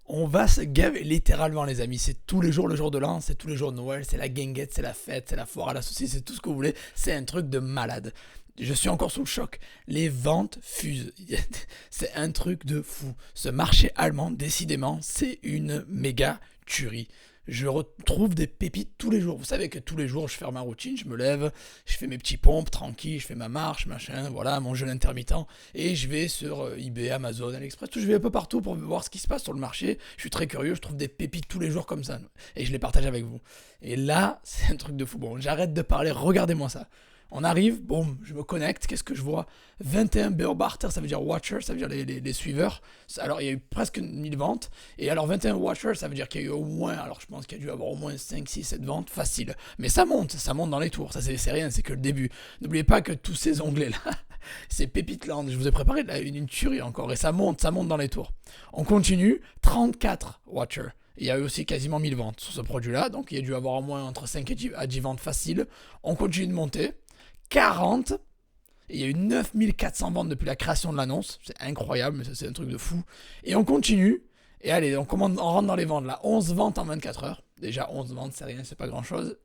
On va se gaver littéralement les amis, c'est tous les jours le jour de l'an, c'est tous les jours de Noël, c'est la guinguette, c'est la fête, c'est la foire à la saucisse, c'est tout ce que vous voulez, c'est un truc de malade. Je suis encore sous le choc. Les ventes fusent. C'est un truc de fou. Ce marché allemand, décidément, c'est une méga tuerie. Je retrouve des pépites tous les jours. Vous savez que tous les jours, je fais ma routine, je me lève, je fais mes petits pompes tranquille, je fais ma marche, machin, voilà, mon jeûne intermittent, et je vais sur eBay, Amazon, AliExpress, je vais un peu partout pour voir ce qui se passe sur le marché. Je suis très curieux, je trouve des pépites tous les jours comme ça, et je les partage avec vous. Et là, c'est un truc de fou. Bon, j'arrête de parler, regardez-moi ça. On arrive, boum, je me connecte, qu'est-ce que je vois? 21 Beobachter, ça veut dire Watchers, ça veut dire les suiveurs. Alors il y a eu presque 1000 ventes, et alors 21 Watchers, ça veut dire qu'il y a eu au moins, alors je pense qu'il y a dû avoir au moins 5, 6, 7 ventes, facile. Mais ça monte dans les tours, ça c'est rien, c'est que le début. N'oubliez pas que tous ces onglets là, c'est Pépiteland, je vous ai préparé une tuerie encore, et ça monte dans les tours. On continue, 34 Watchers. Il y a eu aussi quasiment 1000 ventes sur ce produit-là, donc il y a dû avoir au moins entre 5 à 10 ventes faciles. On continue de monter. 40. Et il y a eu 9400 ventes depuis la création de l'annonce. C'est incroyable, mais ça, c'est un truc de fou. Et on continue. Et allez, on rentre dans les ventes là. 11 ventes en 24 heures. Déjà, 11 ventes, c'est rien, c'est pas grand chose.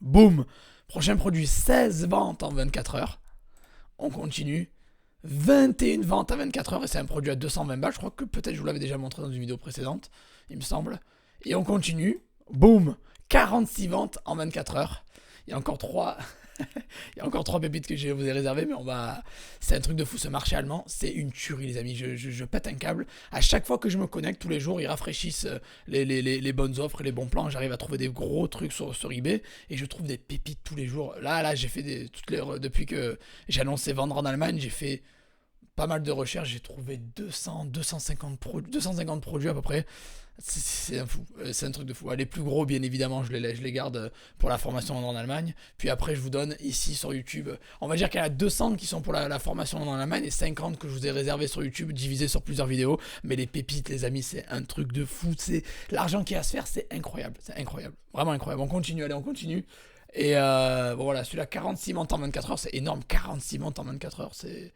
Boum. Prochain produit, 16 ventes en 24 heures. On continue. 21 ventes en 24 heures. Et c'est un produit à 220 balles. Je crois que peut-être je vous l'avais déjà montré dans une vidéo précédente, il me semble. Et on continue. Boum. 46 ventes en 24 heures. Il y a encore 3. Il y a encore 3 pépites que je vous ai réservées, mais c'est un truc de fou. Ce marché allemand, c'est une tuerie, les amis. Je pète un câble. À chaque fois que je me connecte, tous les jours, ils rafraîchissent les bonnes offres, les bons plans. J'arrive à trouver des gros trucs sur eBay et je trouve des pépites tous les jours. Là, j'ai fait depuis que j'ai annoncé vendre en Allemagne, j'ai fait pas mal de recherches, j'ai trouvé 250 produits à peu près. C'est un fou, c'est un truc de fou. Les plus gros, bien évidemment, je les garde pour la formation en Allemagne. Puis après, je vous donne ici sur YouTube. On va dire qu'il y en a 200 qui sont pour la formation en Allemagne et 50 que je vous ai réservé sur YouTube, divisé sur plusieurs vidéos. Mais les pépites, les amis, c'est un truc de fou. C'est l'argent qu'il y a à se faire, c'est incroyable. C'est incroyable. Vraiment incroyable. On continue, allez, on continue. Et bon voilà, celui-là, 46 ventes en 24 heures, c'est énorme. 46 ventes en 24 heures, c'est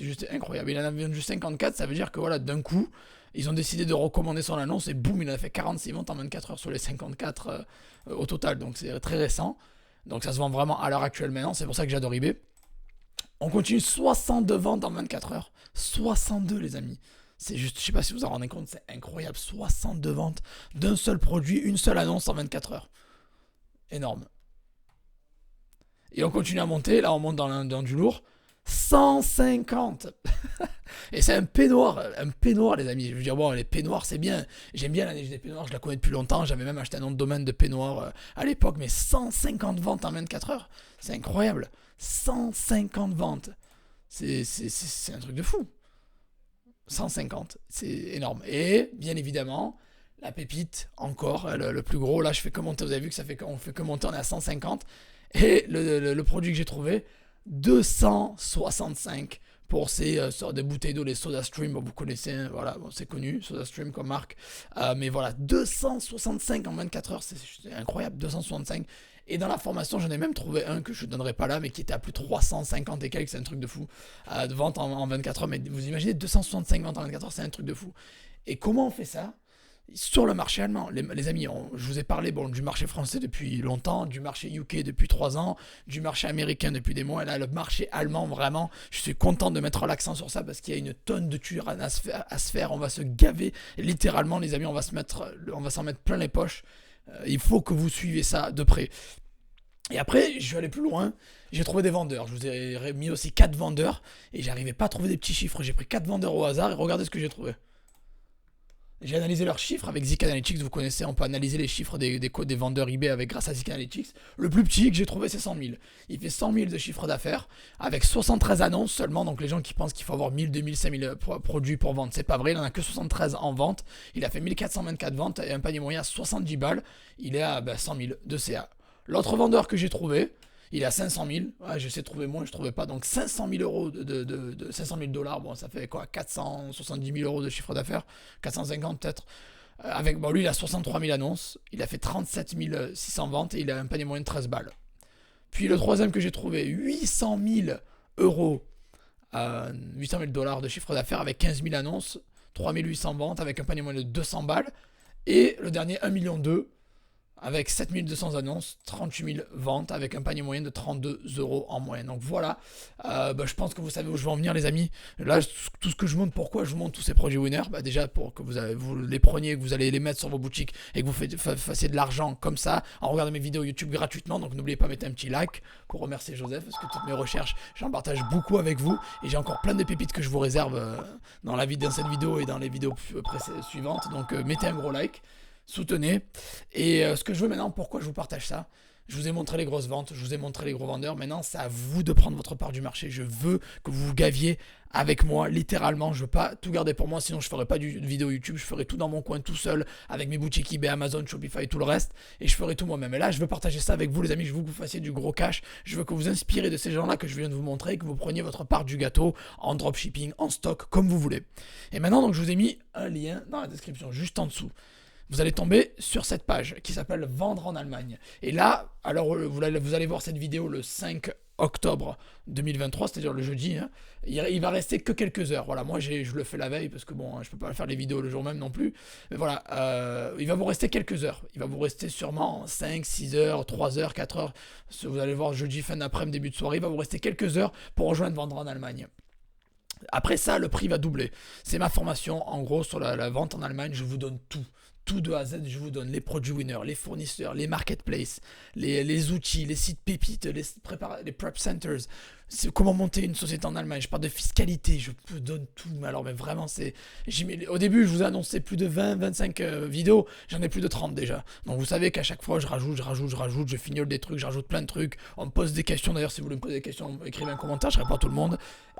juste incroyable. Il en a vendu 54, ça veut dire que voilà, d'un coup, ils ont décidé de recommander son annonce et boum, il en a fait 46 ventes en 24 heures sur les 54 au total. Donc c'est très récent. Donc ça se vend vraiment à l'heure actuelle maintenant. C'est pour ça que j'adore eBay. On continue, 62 ventes en 24 heures. 62 les amis. C'est juste, je sais pas si vous en rendez compte, c'est incroyable. 62 ventes d'un seul produit, une seule annonce en 24 heures. Énorme. Et on continue à monter, là on monte dans du lourd. 150. Et c'est un peignoir les amis. Je veux dire, bon, les peignoirs c'est bien. J'aime bien la neige des peignoirs, je la connais depuis longtemps. J'avais même acheté un nom de domaine de peignoir à l'époque, mais 150 ventes en 24 heures, c'est incroyable. 150 ventes. C'est un truc de fou. 150, c'est énorme. Et bien évidemment, la pépite, encore, le plus gros, là je fais que monter, vous avez vu que on fait que monter, on est à 150. Et le produit que j'ai trouvé, 265 pour ces sortes de bouteilles d'eau, les SodaStream, bon, vous connaissez, hein, voilà, bon, c'est connu, SodaStream comme marque, mais voilà, 265 en 24 heures, c'est incroyable, 265. Et dans la formation, j'en ai même trouvé un que je ne donnerai pas là, mais qui était à plus de 350 et quelques, c'est un truc de fou, de vente en 24 heures, mais vous imaginez 265 ventes en 24 heures, c'est un truc de fou. Et comment on fait ça? Sur le marché allemand, les amis, je vous ai parlé du marché français depuis longtemps, du marché UK depuis 3 ans, du marché américain depuis des mois. Et là, le marché allemand, vraiment, je suis content de mettre l'accent sur ça parce qu'il y a une tonne de tueurs à se faire. On va se gaver, littéralement, les amis, on va s'en mettre plein les poches. Il faut que vous suivez ça de près. Et après, je vais aller plus loin. J'ai trouvé des vendeurs. Je vous ai mis aussi 4 vendeurs et j'arrivais pas à trouver des petits chiffres. J'ai pris 4 vendeurs au hasard et regardez ce que j'ai trouvé. J'ai analysé leurs chiffres avec Zik Analytics, vous connaissez, on peut analyser les chiffres des vendeurs eBay grâce à Zik Analytics. Le plus petit que j'ai trouvé, c'est 100 000. Il fait 100 000 de chiffre d'affaires avec 73 annonces seulement. Donc les gens qui pensent qu'il faut avoir 1000, 2000, 5000 produits pour vendre, c'est pas vrai. Il en a que 73 en vente. Il a fait 1424 ventes et un panier moyen à 70 balles. Il est à 100 000 de CA. L'autre vendeur que j'ai trouvé, il est à 500 000. Ouais, j'essaie de trouver moins, je trouvais pas. Donc 500 000 euros 500 000 dollars. Bon, ça fait quoi? 470 000 euros de chiffre d'affaires. 450 peut-être. Lui, il a 63 000 annonces. Il a fait 37 600 ventes et il a un panier moyen de 13 balles. Puis le troisième que j'ai trouvé, 800 000 euros. 800 000 dollars de chiffre d'affaires avec 15 000 annonces. 3800 ventes avec un panier moyen de 200 balles. Et le dernier, 1,2 million avec 7200 annonces, 38 000 ventes avec un panier moyen de 32 € en moyenne. Donc voilà, je pense que vous savez où je veux en venir, les amis. Là, tout ce que je montre, pourquoi je vous montre tous ces produits winner, déjà pour que vous les preniez, que vous allez les mettre sur vos boutiques et que vous fassiez de l'argent comme ça en regardant mes vidéos YouTube gratuitement. Donc n'oubliez pas de mettre un petit like pour remercier Joseph, parce que toutes mes recherches, j'en partage beaucoup avec vous et j'ai encore plein de pépites que je vous réserve dans cette vidéo et dans les vidéos suivantes. Donc mettez un gros like. Soutenez. Et ce que je veux maintenant, pourquoi je vous partage ça? Je vous ai montré les grosses ventes, je vous ai montré les gros vendeurs. Maintenant, c'est à vous de prendre votre part du marché. Je veux que vous vous gaviez avec moi, littéralement. Je veux pas tout garder pour moi, sinon je ferai pas de vidéo YouTube. Je ferai tout dans mon coin, tout seul, avec mes boutiques eBay, Amazon, Shopify et tout le reste. Et je ferai tout moi-même. Et là, je veux partager ça avec vous, les amis. Je veux que vous fassiez du gros cash. Je veux que vous inspirez de ces gens-là que je viens de vous montrer, que vous preniez votre part du gâteau en dropshipping, en stock, comme vous voulez. Et maintenant, donc, je vous ai mis un lien dans la description, juste en dessous. Vous allez tomber sur cette page qui s'appelle Vendre en Allemagne. Et là, alors vous allez voir cette vidéo le 5 octobre 2023, c'est-à-dire le jeudi. Hein. Il va rester que quelques heures. Voilà, moi je le fais la veille parce que bon, je peux pas faire les vidéos le jour même non plus. Mais voilà, il va vous rester quelques heures. Il va vous rester sûrement 5, 6 heures, 3 heures, 4 heures. Vous allez voir jeudi, fin d'après-midi, début de soirée. Il va vous rester quelques heures pour rejoindre Vendre en Allemagne. Après ça, le prix va doubler. C'est ma formation, en gros, sur la vente en Allemagne. Je vous donne tout. Tout de A à Z, je vous donne les produits winners, les fournisseurs, les marketplaces, les outils, les sites pépites, les prep centers. Comment monter une société en Allemagne. Je parle de fiscalité, je vous donne tout. Mais vraiment, au début, je vous ai annoncé plus de 20, 25 vidéos. J'en ai plus de 30 déjà. Donc vous savez qu'à chaque fois, je rajoute, je fignole des trucs, je rajoute plein de trucs. On me pose des questions. D'ailleurs, si vous voulez me poser des questions, écrivez un commentaire, je réponds à tout le monde.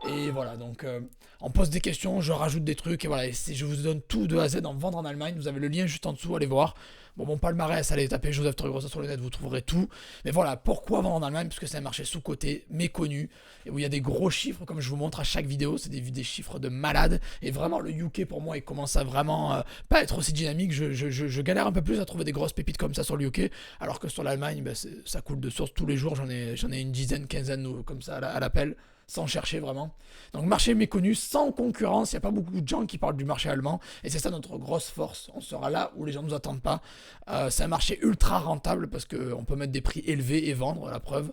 Et voilà, donc on pose des questions, je rajoute des trucs. Et voilà, je vous donne tout de A à Z en Vendre en Allemagne. Vous avez le lien juste en dessous, allez voir. Bon, mon palmarès, allez taper Joseph Torregrossa sur le net, vous trouverez tout. Mais voilà, pourquoi vendre en Allemagne? Parce que c'est un marché sous-coté, méconnu, et où il y a des gros chiffres, comme je vous montre à chaque vidéo, c'est des chiffres de malade. Et vraiment, le UK, pour moi, il commence à vraiment pas être aussi dynamique. Je galère un peu plus à trouver des grosses pépites comme ça sur le UK, alors que sur l'Allemagne, ça coule de source tous les jours. J'en ai une dizaine, quinzaine comme ça à l'appel. Sans chercher vraiment. Donc marché méconnu, sans concurrence, il n'y a pas beaucoup de gens qui parlent du marché allemand, et c'est ça notre grosse force. On sera là où les gens ne nous attendent pas. C'est un marché ultra rentable parce qu'on peut mettre des prix élevés et vendre, la preuve.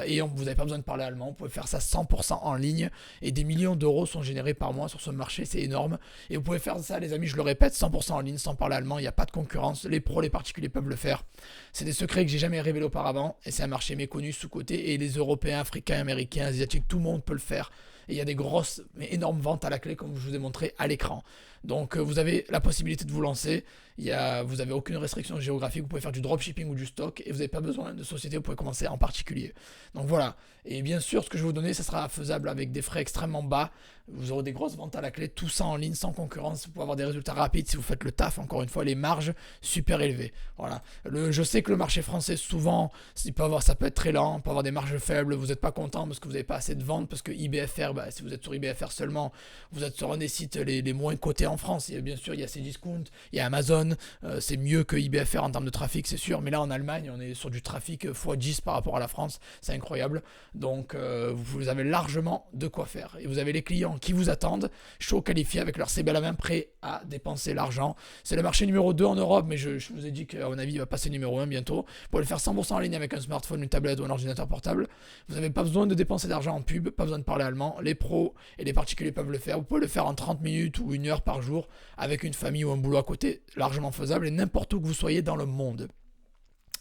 Et vous n'avez pas besoin de parler allemand, vous pouvez faire ça 100% en ligne, et des millions d'euros sont générés par mois sur ce marché, c'est énorme. Et vous pouvez faire ça, les amis, je le répète, 100% en ligne, sans parler allemand, il n'y a pas de concurrence, les pros, les particuliers peuvent le faire. C'est des secrets que j'ai jamais révélés auparavant, et c'est un marché méconnu, sous-coté, et les Européens, Africains, Américains, Asiatiques, tout le monde peut le faire. Et il y a des grosses, mais énormes ventes à la clé, comme je vous ai montré à l'écran. Donc vous avez la possibilité de vous lancer. Vous n'avez aucune restriction géographique. Vous pouvez faire du dropshipping ou du stock. Et vous n'avez pas besoin de société. Vous pouvez commencer en particulier. Donc voilà. Et bien sûr, ce que je vais vous donner, ça sera faisable avec des frais extrêmement bas. Vous aurez des grosses ventes à la clé. Tout ça en ligne, sans concurrence. Vous pouvez avoir des résultats rapides si vous faites le taf. Encore une fois, les marges super élevées. Voilà. Je sais que le marché français, souvent, ça peut être très lent. On peut avoir des marges faibles. Vous n'êtes pas content parce que vous n'avez pas assez de ventes. Parce que IBFR, si vous êtes sur IBFR seulement, vous êtes sur un des sites les moins cotés en France. Et bien sûr, il y a Cdiscount, il y a Amazon. C'est mieux que IBFR en termes de trafic, c'est sûr. Mais là, en Allemagne, on est sur du trafic x10 par rapport à la France. C'est incroyable. Donc, vous avez largement de quoi faire. Et vous avez les clients qui vous attendent, chauds, qualifiés, avec leur CB à la main, prêts à dépenser l'argent. C'est le marché numéro 2 en Europe, mais je vous ai dit qu'à mon avis, il va passer numéro 1 bientôt. Vous pouvez le faire 100% en ligne avec un smartphone, une tablette ou un ordinateur portable. Vous n'avez pas besoin de dépenser d'argent en pub, pas besoin de parler allemand. Les pros et les particuliers peuvent le faire. Vous pouvez le faire en 30 minutes ou 1 heure par jour avec une famille ou un boulot à côté, largement faisable et n'importe où que vous soyez dans le monde.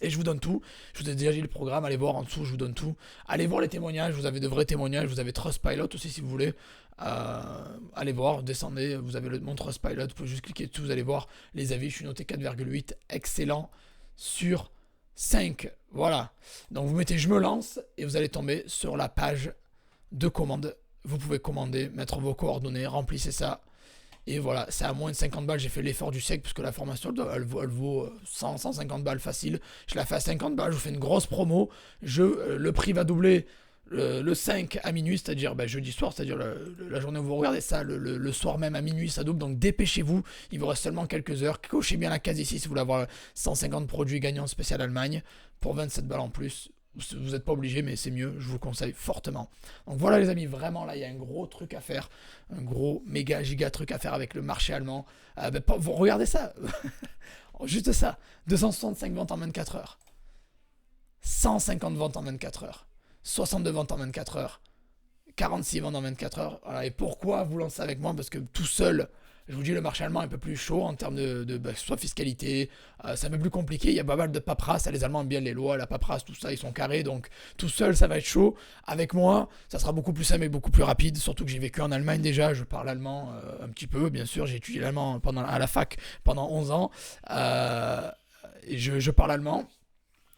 Et je vous donne tout. Je vous ai déjà dit le programme. Allez voir en dessous, je vous donne tout. Allez voir les témoignages. Vous avez de vrais témoignages. Vous avez Trustpilot aussi si vous voulez. Allez voir, descendez. Vous avez mon Trustpilot. Vous pouvez juste cliquer dessus. Vous allez voir les avis. Je suis noté 4,8. Excellent sur 5. Voilà. Donc vous mettez je me lance et vous allez tomber sur la page de commande. Vous pouvez commander, mettre vos coordonnées, remplissez ça. Et voilà, c'est à moins de 50 balles. J'ai fait l'effort du siècle parce que la formation, elle vaut 100, 150 balles facile. Je la fais à 50 balles. Je vous fais une grosse promo. Le prix va doubler le 5 à minuit, c'est-à-dire jeudi soir, c'est-à-dire la journée où vous regardez ça, le soir même à minuit, ça double. Donc dépêchez-vous. Il vous reste seulement quelques heures. Cochez bien la case ici si vous voulez avoir 150 produits gagnants spécial Allemagne pour 27 balles en plus. Vous n'êtes pas obligé, mais c'est mieux, je vous le conseille fortement. Donc voilà les amis, vraiment là, il y a un gros truc à faire, un gros méga giga truc à faire avec le marché allemand. Vous regardez ça, juste ça, 265 ventes en 24 heures, 150 ventes en 24 heures, 62 ventes en 24 heures, 46 ventes en 24 heures. Voilà. Et pourquoi vous lancez avec moi? Parce que tout seul, je vous dis, le marché allemand est un peu plus chaud en termes soit fiscalité, c'est un peu plus compliqué, il y a pas mal de paperasse, les Allemands aiment bien les lois, la paperasse, tout ça, ils sont carrés, donc tout seul ça va être chaud. Avec moi, ça sera beaucoup plus simple et beaucoup plus rapide, surtout que j'ai vécu en Allemagne déjà, je parle allemand un petit peu, bien sûr, j'ai étudié l'allemand à la fac pendant 11 ans, et je parle allemand.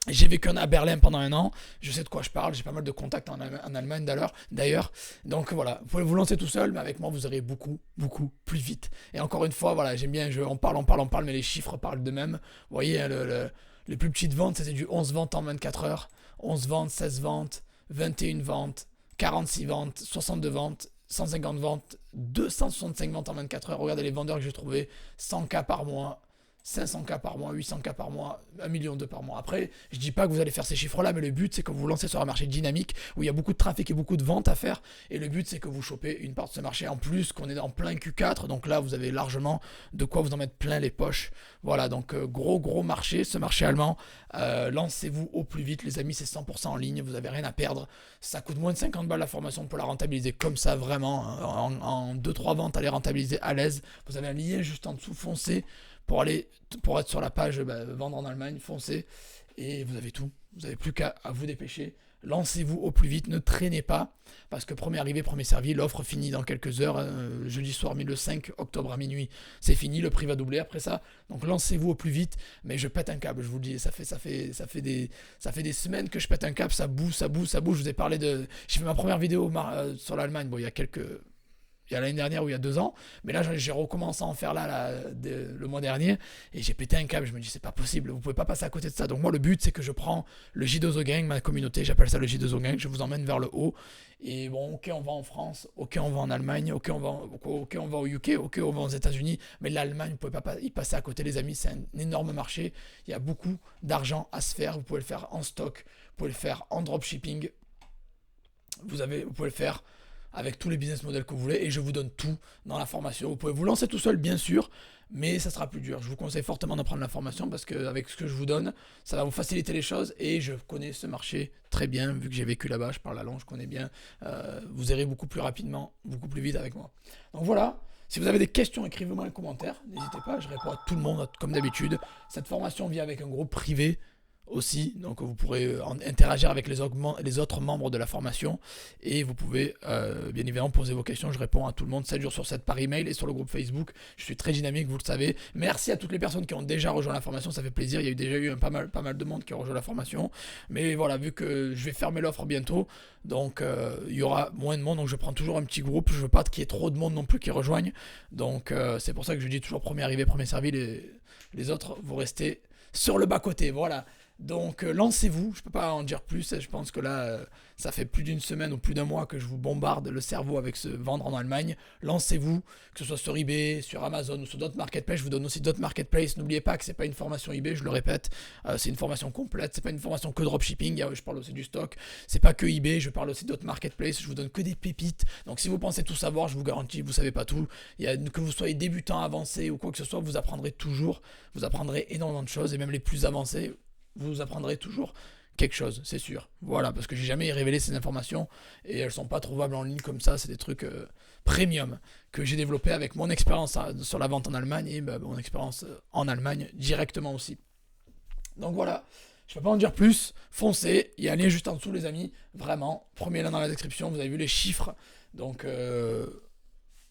J'ai vécu à Berlin pendant un an, je sais de quoi je parle, j'ai pas mal de contacts en Allemagne d'ailleurs. Donc voilà, vous pouvez vous lancer tout seul, mais avec moi vous irez beaucoup, beaucoup plus vite. Et encore une fois, voilà, j'aime bien, on parle, mais les chiffres parlent d'eux-mêmes. Vous voyez, hein, les plus petites ventes, c'était du 11 ventes en 24 heures, 11 ventes, 16 ventes, 21 ventes, 46 ventes, 62 ventes, 150 ventes, 265 ventes en 24 heures. Regardez les vendeurs que j'ai trouvés, 100K par mois. 500K par mois, 800K par mois, 1,2 million par mois. Après, je dis pas que vous allez faire ces chiffres-là, mais le but, c'est que vous vous lancez sur un marché dynamique où il y a beaucoup de trafic et beaucoup de ventes à faire. Et le but, c'est que vous chopez une part de ce marché. En plus, qu'on est en plein Q4, donc là, vous avez largement de quoi vous en mettre plein les poches. Voilà, donc gros marché, ce marché allemand. Lancez-vous au plus vite, les amis, c'est 100% en ligne, vous n'avez rien à perdre. Ça coûte moins de 50 balles la formation pour la rentabiliser comme ça, vraiment. En 2-3 ventes, allez rentabiliser à l'aise. Vous avez un lien juste en dessous, foncez. Pour être sur la page vendre en Allemagne, foncez et vous avez tout. Vous n'avez plus qu'à vous dépêcher. Lancez-vous au plus vite, ne traînez pas, parce que premier arrivé, premier servi, l'offre finit dans quelques heures, jeudi soir, le 5 octobre à minuit, c'est fini, le prix va doubler après ça, donc lancez-vous au plus vite, mais je pète un câble, je vous le dis, ça fait des semaines que je pète un câble, ça bouge, je vous ai parlé j'ai fait ma première vidéo sur l'Allemagne, bon il y a l'année dernière ou il y a 2 ans, mais là j'ai recommencé à en faire le mois dernier et j'ai pété un câble. Je me dis c'est pas possible, vous pouvez pas passer à côté de ça. Donc moi le but c'est que je prends le J2O Gang, ma communauté, j'appelle ça le J2O Gang, je vous emmène vers le haut. Et bon, ok, on va en France, ok, on va en Allemagne, ok, on va au UK, ok, on va aux États-Unis, mais l'Allemagne, vous pouvez pas y passer à côté, les amis, c'est un énorme marché. Il y a beaucoup d'argent à se faire. Vous pouvez le faire en stock, vous pouvez le faire en dropshipping, vous pouvez le faire avec tous les business models que vous voulez et je vous donne tout dans la formation. Vous pouvez vous lancer tout seul, bien sûr, mais ça sera plus dur. Je vous conseille fortement de prendre la formation parce qu'avec ce que je vous donne, ça va vous faciliter les choses et je connais ce marché très bien, vu que j'ai vécu là-bas, je parle la langue, je connais bien. Vous irez beaucoup plus rapidement, beaucoup plus vite avec moi. Donc voilà. Si vous avez des questions, écrivez-moi dans les commentaires. N'hésitez pas, je réponds à tout le monde comme d'habitude. Cette formation vient avec un groupe privé aussi, donc vous pourrez interagir avec les autres membres de la formation et vous pouvez bien évidemment poser vos questions, je réponds à tout le monde 7 jours sur 7 par email et sur le groupe Facebook, je suis très dynamique, vous le savez. Merci à toutes les personnes qui ont déjà rejoint la formation, ça fait plaisir, il y a déjà eu pas mal de monde qui a rejoint la formation, mais voilà, vu que je vais fermer l'offre bientôt, donc il y aura moins de monde, donc je prends toujours un petit groupe, je veux pas qu'il y ait trop de monde non plus qui rejoignent, donc c'est pour ça que je dis toujours premier arrivé, premier servi, les autres vous restez sur le bas-côté, voilà. Donc lancez-vous, je peux pas en dire plus, je pense que là ça fait plus d'une semaine ou plus d'un mois que je vous bombarde le cerveau avec ce vendre en Allemagne. Lancez-vous, que ce soit sur eBay, sur Amazon ou sur d'autres marketplaces, je vous donne aussi d'autres marketplaces. N'oubliez pas que c'est pas une formation eBay, je le répète, c'est une formation complète, c'est pas une formation que dropshipping, je parle aussi du stock, c'est pas que eBay, je parle aussi d'autres marketplaces, je vous donne que des pépites. Donc si vous pensez tout savoir, je vous garantis, vous savez pas tout. Que vous soyez débutant, avancé ou quoi que ce soit, vous apprendrez toujours, vous apprendrez énormément de choses et même les plus avancés. Vous apprendrez toujours quelque chose, c'est sûr. Voilà, parce que j'ai jamais révélé ces informations et elles sont pas trouvables en ligne comme ça. C'est des trucs premium que j'ai développé avec mon expérience sur la vente en Allemagne et mon expérience en Allemagne directement aussi. Donc voilà, je peux pas en dire plus. Foncez, il y a un lien juste en dessous, les amis. Vraiment, premier lien dans la description. Vous avez vu les chiffres, donc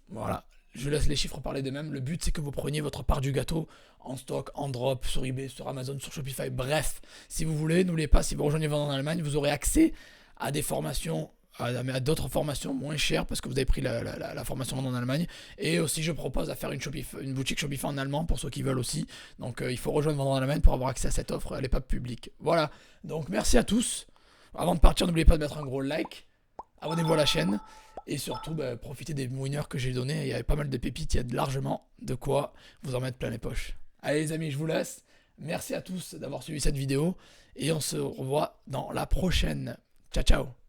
voilà. Je laisse les chiffres parler d'eux-mêmes. Le but, c'est que vous preniez votre part du gâteau en stock, en drop, sur eBay, sur Amazon, sur Shopify. Bref, si vous voulez, n'oubliez pas, si vous rejoignez Vendre en Allemagne, vous aurez accès à des formations, à d'autres formations moins chères parce que vous avez pris la formation Vendre en Allemagne. Et aussi, je propose à faire une boutique Shopify en allemand pour ceux qui veulent aussi. Donc, il faut rejoindre Vendre en Allemagne pour avoir accès à cette offre. Elle n'est pas publique. Voilà. Donc, merci à tous. Avant de partir, n'oubliez pas de mettre un gros like. Abonnez-vous à la chaîne. Et surtout, profitez des winners que j'ai donnés. Il y avait pas mal de pépites, il y a largement de quoi vous en mettre plein les poches. Allez les amis, je vous laisse. Merci à tous d'avoir suivi cette vidéo et on se revoit dans la prochaine. Ciao ciao.